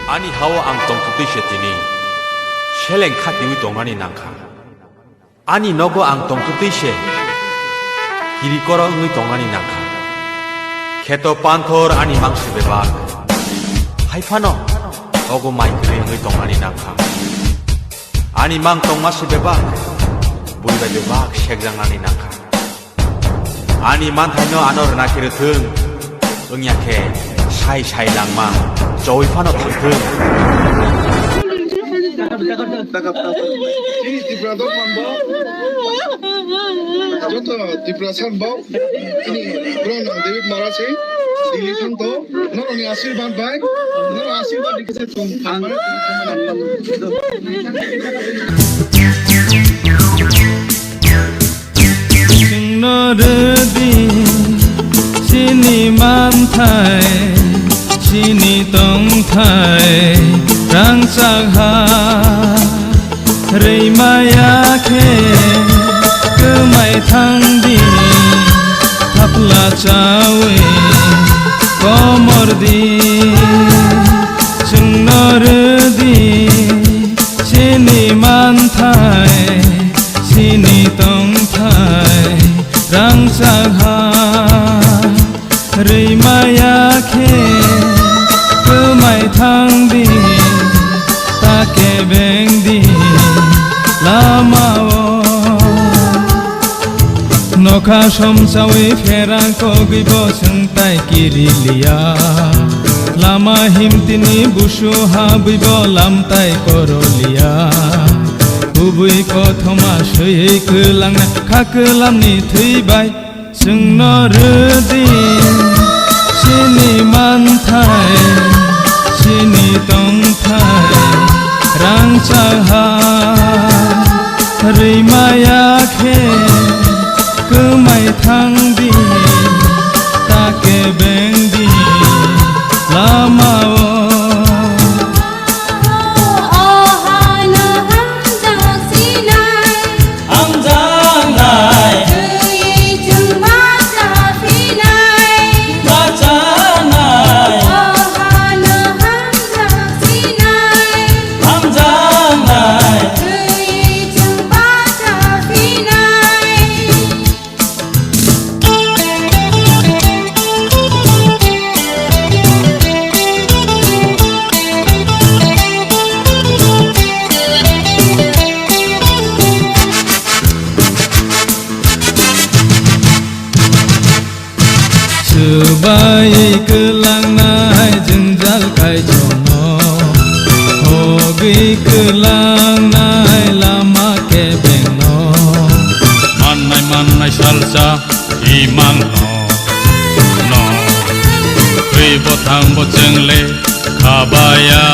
Ani hawa ang tongtuti setini Sheleng khatiwi tongani nangkha Ani nogo ang tongtuti se Kirikoro ngui tongani nangkha Keto panthor ani mangsi bebak Haifano Ogo maikri ngui tongani nangkha Ani mang tongmasi bebak Buiba bebak shekjangani nangkha Ani manthayno anor nakiri thung Ungyake Sai sai langma Joy pano thung Ini Tripura dong mambo. Joto Tripura sambo. Ini Brown David Marase. Dili kanto. Noro ni Ashirwad bai. Noro Ashirwad dikase tum. Amara Nori sini mantai sini tong thai rang sakha rei maya khe kemai thang di thapla chawe komor di sungnor di sini mantai sini tong thai rang sakha rei maya khe kemai thang di take beng di lamao nokha somsawi pherang kogibo sengtai kirilia lama himtini busu habibo lamtai korolia ubui kothoma sui kelangna khakelamni theibai sungno redi sini manthai sini tong thai rang saha rei maya khe kemai thang di take beng di lamao Sebaik kelang nai jenjal kai jono Hogi kelang nai lama ke bengno Manai salsa imang no Kui botang boceng le kabaya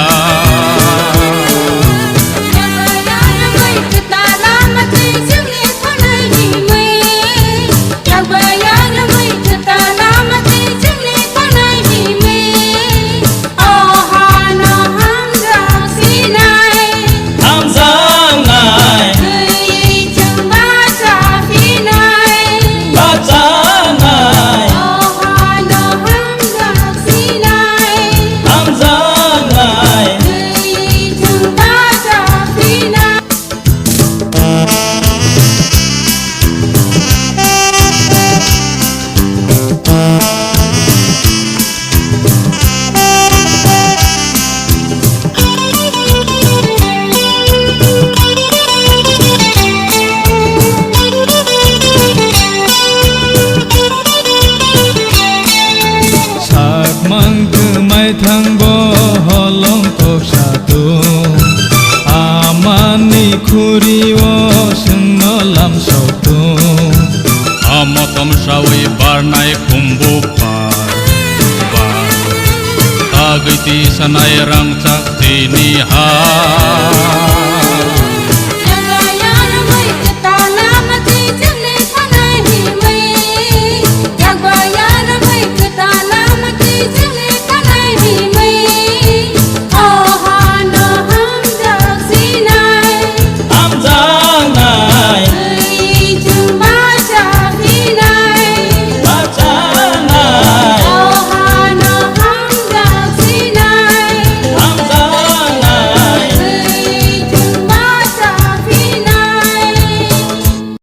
thang bo holong tok satu amani khuri o sengno lam sotu Amotom sawi barnai kumbu par Tagiti sanai rang cak tini ha